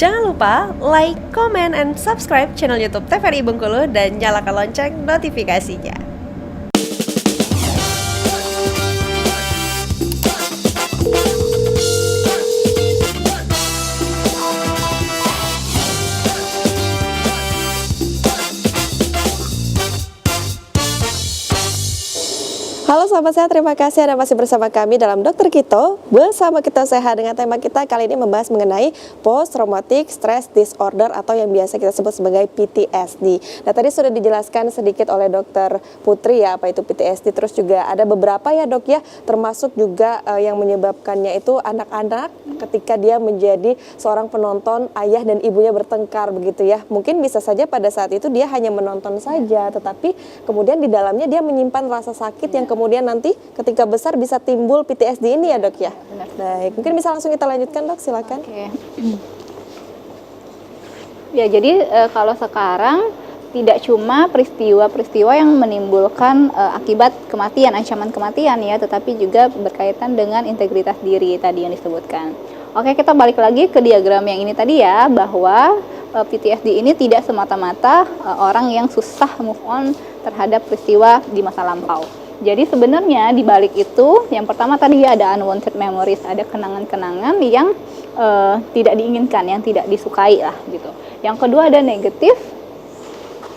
Jangan lupa like, comment, and subscribe channel YouTube TVRI Bengkulu dan nyalakan lonceng notifikasinya. Halo sahabat sehat, terima kasih Anda masih bersama kami dalam Dokter Kito. Bersama Kita Sehat dengan tema kita kali ini membahas mengenai Post Traumatic Stress Disorder atau yang biasa kita sebut sebagai PTSD. Nah tadi sudah dijelaskan sedikit oleh Dokter Putri ya apa itu PTSD. Terus juga ada beberapa ya dok ya, termasuk juga yang menyebabkannya itu anak-anak ketika dia menjadi seorang penonton ayah dan ibunya bertengkar begitu ya. Mungkin bisa saja pada saat itu dia hanya menonton saja, tetapi kemudian di dalamnya dia menyimpan rasa sakit yang kemudian nanti ketika besar bisa timbul PTSD ini ya dok ya. Benar. Baik, mungkin bisa langsung kita lanjutkan dok, silakan. Oke. Ya jadi kalau sekarang tidak cuma peristiwa-peristiwa yang menimbulkan akibat kematian, ancaman kematian ya, tetapi juga berkaitan dengan integritas diri tadi yang disebutkan. Oke, kita balik lagi ke diagram yang ini tadi ya, bahwa PTSD ini tidak semata-mata orang yang susah move on terhadap peristiwa di masa lampau. Jadi sebenarnya di balik itu, yang pertama tadi ya ada unwanted memories, ada kenangan-kenangan yang tidak diinginkan, yang tidak disukai lah gitu. Yang kedua ada negatif.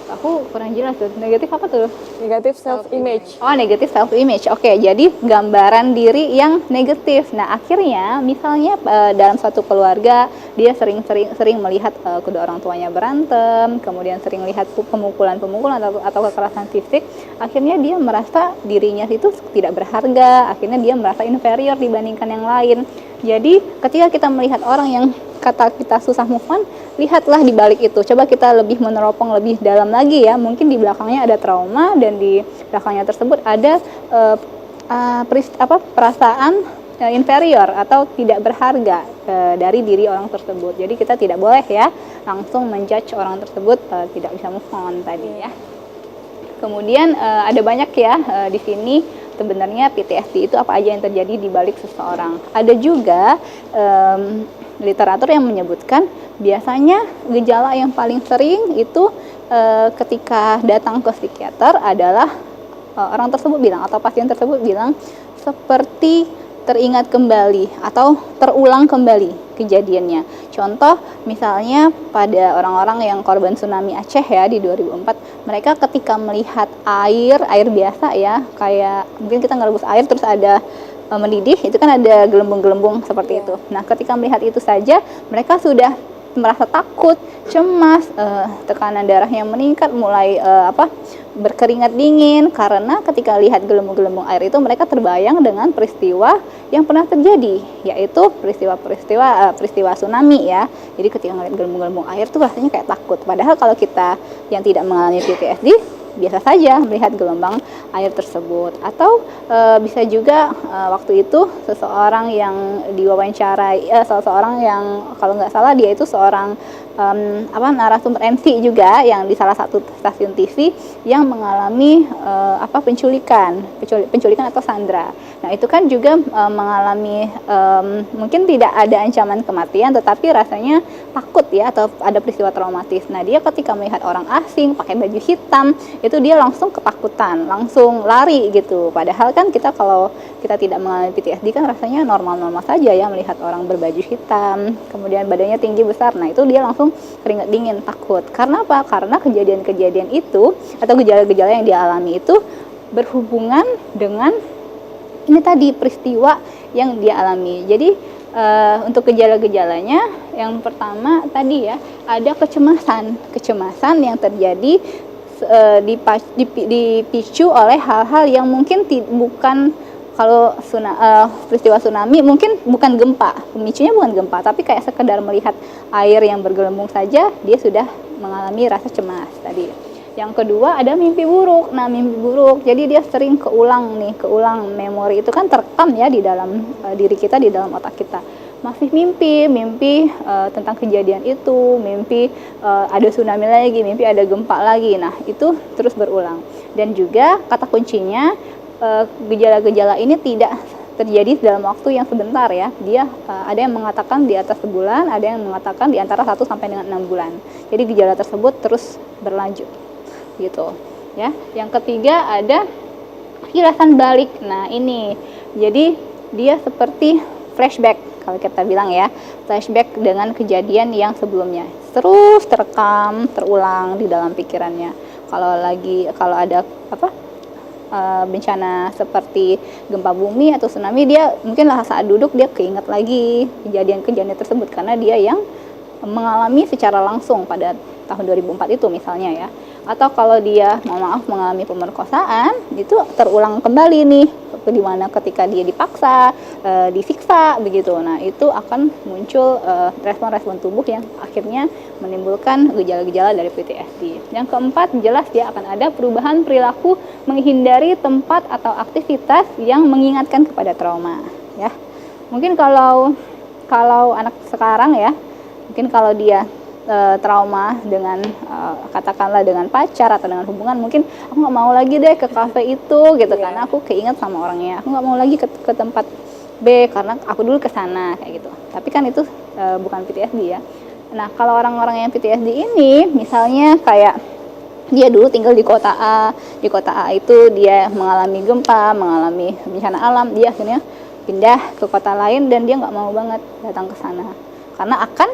Aku kurang jelas tuh. Negatif apa tuh? Negatif self image. Oh, negatif self image. Oke, jadi gambaran diri yang negatif. Nah, akhirnya misalnya dalam suatu keluarga dia sering melihat kedua orang tuanya berantem, kemudian sering lihat pemukulan atau kekerasan fisik, akhirnya dia merasa dirinya itu tidak berharga, akhirnya dia merasa inferior dibandingkan yang lain. Jadi, ketika kita melihat orang yang kata kita susah move on, lihatlah di balik itu. Coba kita lebih meneropong lebih dalam lagi ya. Mungkin di belakangnya ada trauma dan di belakangnya tersebut ada perasaan inferior atau tidak berharga dari diri orang tersebut. Jadi kita tidak boleh ya langsung menjudge orang tersebut tidak bisa move on tadi ya. Kemudian ada banyak ya di sini sebenarnya PTSD itu apa aja yang terjadi di balik seseorang. Ada juga literatur yang menyebutkan biasanya gejala yang paling sering itu ketika datang ke psikiater adalah orang tersebut bilang atau pasien tersebut bilang seperti teringat kembali atau terulang kembali kejadiannya. Contoh misalnya pada orang-orang yang korban tsunami Aceh ya di 2004, mereka ketika melihat air biasa ya, kayak mungkin kita ngerebus air terus ada mendidih, itu kan ada gelembung-gelembung seperti itu. Nah, ketika melihat itu saja, mereka sudah merasa takut, cemas, tekanan darahnya meningkat, mulai berkeringat dingin karena ketika lihat gelembung-gelembung air itu mereka terbayang dengan peristiwa yang pernah terjadi, yaitu peristiwa tsunami ya. Jadi ketika melihat gelembung-gelembung air tuh rasanya kayak takut. Padahal kalau kita yang tidak mengalami PTSD biasa saja melihat gelombang air tersebut. Atau bisa juga waktu itu seseorang yang diwawancarai, seseorang yang kalau nggak salah dia itu seorang narasumber MC juga yang di salah satu stasiun TV yang mengalami penculikan atau sandra. Nah itu kan juga mengalami mungkin tidak ada ancaman kematian, tetapi rasanya takut ya atau ada peristiwa traumatis. Nah dia ketika melihat orang asing pakai baju hitam itu dia langsung ketakutan, langsung lari gitu. Padahal kan kita kalau kita tidak mengalami PTSD kan rasanya normal-normal saja ya melihat orang berbaju hitam, kemudian badannya tinggi besar. Nah itu dia langsung keringat dingin, takut. Karena apa? Karena kejadian-kejadian itu atau gejala-gejala yang dia alami itu berhubungan dengan ini tadi peristiwa yang dia alami. Jadi untuk gejala-gejalanya yang pertama tadi ya ada kecemasan yang terjadi dipicu oleh hal-hal yang mungkin bukan. Kalau peristiwa tsunami mungkin bukan gempa, pemicunya bukan gempa, tapi kayak sekedar melihat air yang bergelembung saja dia sudah mengalami rasa cemas tadi. Yang kedua ada mimpi buruk. Nah mimpi buruk, jadi dia sering keulang memori itu kan terekam ya di dalam diri kita, di dalam otak kita. Masih mimpi tentang kejadian itu, mimpi ada tsunami lagi, mimpi ada gempa lagi. Nah itu terus berulang. Dan juga kata kuncinya gejala-gejala ini tidak terjadi dalam waktu yang sebentar ya. Dia ada yang mengatakan di atas sebulan, ada yang mengatakan di antara 1 sampai dengan 6 bulan. Jadi gejala tersebut terus berlanjut gitu ya. Yang ketiga ada kilasan balik. Nah, ini jadi dia seperti flashback kalau kita bilang ya, flashback dengan kejadian yang sebelumnya. Terus terekam, terulang di dalam pikirannya. Kalau ada bencana seperti gempa bumi atau tsunami, dia mungkin saat duduk dia keinget lagi kejadian-kejadian tersebut karena dia yang mengalami secara langsung pada tahun 2004 itu misalnya ya. Atau kalau dia mengalami pemerkosaan, itu terulang kembali nih, di mana ketika dia dipaksa, disiksa begitu. Nah, itu akan muncul respon-respon tubuh yang akhirnya menimbulkan gejala-gejala dari PTSD. Yang keempat, jelas dia akan ada perubahan perilaku menghindari tempat atau aktivitas yang mengingatkan kepada trauma ya. Mungkin kalau anak sekarang ya, mungkin kalau dia trauma dengan katakanlah dengan pacar atau dengan hubungan, mungkin aku nggak mau lagi deh ke kafe itu gitu karena aku keinget sama orangnya. Aku nggak mau lagi ke tempat B karena aku dulu ke sana kayak gitu. Tapi kan itu bukan PTSD ya. Nah, kalau orang-orang yang PTSD ini misalnya kayak dia dulu tinggal di kota A itu dia mengalami gempa, mengalami bencana alam, dia akhirnya pindah ke kota lain dan dia nggak mau banget datang ke sana karena akan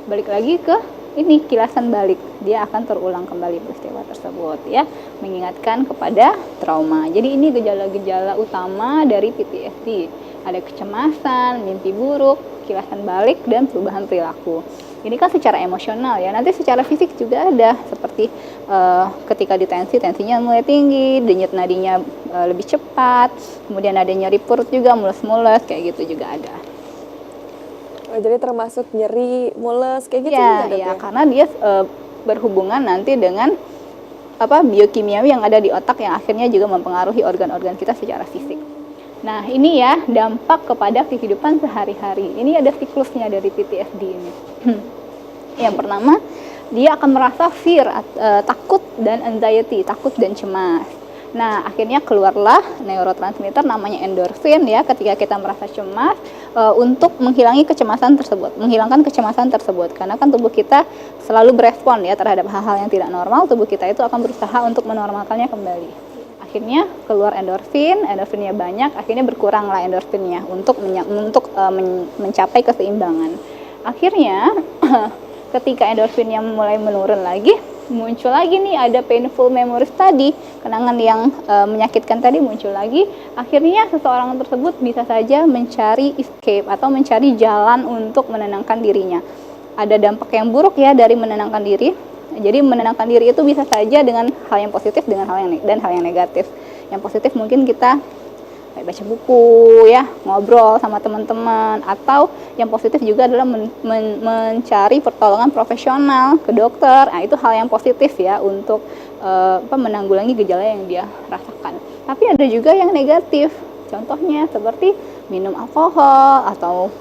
balik lagi ke ini kilasan balik, dia akan terulang kembali peristiwa tersebut ya, mengingatkan kepada trauma. Jadi ini gejala-gejala utama dari PTSD. Ada kecemasan, mimpi buruk, kilasan balik, dan perubahan perilaku. Ini kan secara emosional ya. Nanti secara fisik juga ada seperti ketika ditensi, tensinya mulai tinggi, denyut nadinya lebih cepat, kemudian ada nyeri perut juga, mules-mules, kayak gitu juga ada. Oh, jadi termasuk nyeri, mules kayak gitu ya, karena dia berhubungan nanti dengan biokimiawi yang ada di otak yang akhirnya juga mempengaruhi organ-organ kita secara fisik. Nah, ini ya dampak kepada kehidupan sehari-hari. Ini ada siklusnya dari PTSD ini. Yang pertama, dia akan merasa fear, takut dan anxiety, takut dan cemas. Nah, akhirnya keluarlah neurotransmitter namanya endorfin ya ketika kita merasa cemas untuk menghilangkan kecemasan tersebut. Karena kan tubuh kita selalu berespon ya terhadap hal-hal yang tidak normal, tubuh kita itu akan berusaha untuk menormalkannya kembali. Akhirnya keluar endorfinnya banyak, akhirnya berkuranglah endorfinnya untuk mencapai keseimbangan. Akhirnya ketika endorfinnya mulai menurun lagi, muncul lagi nih ada painful memories tadi, kenangan yang menyakitkan tadi muncul lagi. Akhirnya seseorang tersebut bisa saja mencari escape atau mencari jalan untuk menenangkan dirinya. Ada dampak yang buruk ya dari menenangkan diri. Jadi menenangkan diri itu bisa saja dengan hal yang positif dan hal yang negatif. Yang positif mungkin kita baca buku ya, ngobrol sama teman-teman, atau yang positif juga adalah mencari pertolongan profesional ke dokter. Nah, itu hal yang positif ya untuk menanggulangi gejala yang dia rasakan. Tapi ada juga yang negatif. Contohnya seperti minum alkohol atau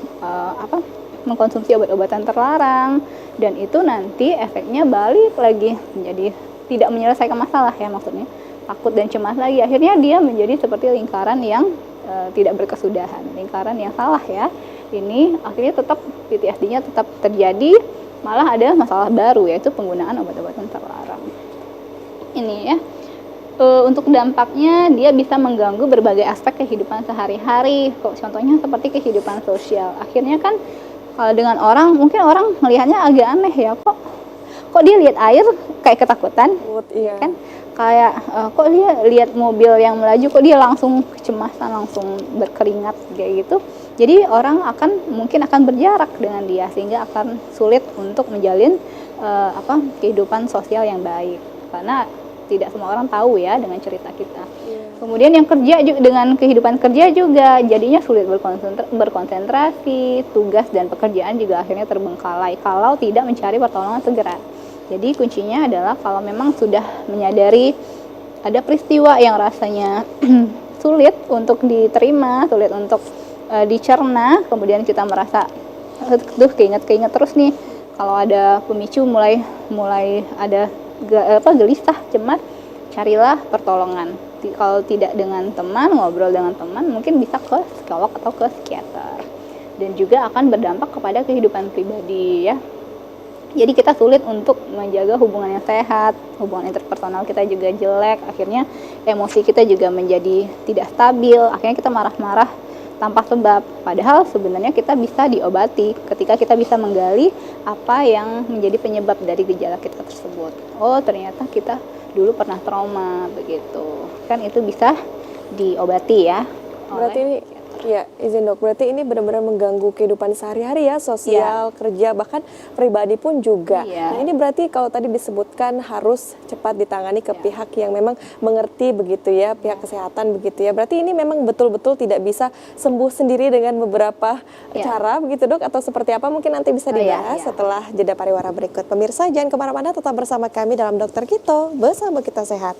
mengkonsumsi obat-obatan terlarang, dan itu nanti efeknya balik lagi menjadi tidak menyelesaikan masalah ya, maksudnya takut dan cemas lagi. Akhirnya dia menjadi seperti lingkaran yang tidak berkesudahan, lingkaran yang salah ya. Ini akhirnya tetap PTSD-nya tetap terjadi, malah ada masalah baru yaitu penggunaan obat-obatan terlarang. Ini ya. Untuk dampaknya dia bisa mengganggu berbagai aspek kehidupan sehari-hari. Contohnya seperti kehidupan sosial. Akhirnya kan kalau dengan orang, mungkin orang melihatnya agak aneh ya, kok dia lihat air kayak ketakutan, kan? Kayak kok dia lihat mobil yang melaju, kok dia langsung kecemasan, langsung berkeringat kayak gitu. Jadi orang mungkin akan berjarak dengan dia sehingga akan sulit untuk menjalin kehidupan sosial yang baik, karena tidak semua orang tahu ya dengan cerita kita. Kemudian yang kerja juga, dengan kehidupan kerja juga jadinya sulit berkonsentrasi, tugas dan pekerjaan juga akhirnya terbengkalai kalau tidak mencari pertolongan segera. Jadi kuncinya adalah kalau memang sudah menyadari ada peristiwa yang rasanya sulit untuk diterima, sulit untuk dicerna, kemudian kita merasa keinget terus nih, kalau ada pemicu mulai ada gelisah, cemas, carilah pertolongan. Kalau tidak dengan teman, ngobrol dengan teman, mungkin bisa ke psikolog atau ke psikiater. Dan juga akan berdampak kepada kehidupan pribadi ya. Jadi kita sulit untuk menjaga hubungan yang sehat, hubungan interpersonal kita juga jelek, akhirnya emosi kita juga menjadi tidak stabil, akhirnya kita marah-marah tanpa sebab. Padahal sebenarnya kita bisa diobati ketika kita bisa menggali apa yang menjadi penyebab dari gejala kita tersebut. Oh, ternyata kita dulu pernah trauma begitu. Kan itu bisa diobati ya. Berarti ini ya, izin dok, berarti ini benar-benar mengganggu kehidupan sehari-hari ya, sosial, kerja, bahkan pribadi pun juga. Iya. Nah ini berarti kalau tadi disebutkan harus cepat ditangani ke pihak yang memang mengerti begitu ya, pihak kesehatan begitu ya. Berarti ini memang betul-betul tidak bisa sembuh sendiri dengan beberapa cara begitu dok, atau seperti apa mungkin nanti bisa dibahas setelah jeda pariwara berikut. Pemirsa jangan kemana-mana, tetap bersama kami dalam Dokter Kito, bersama kita sehat.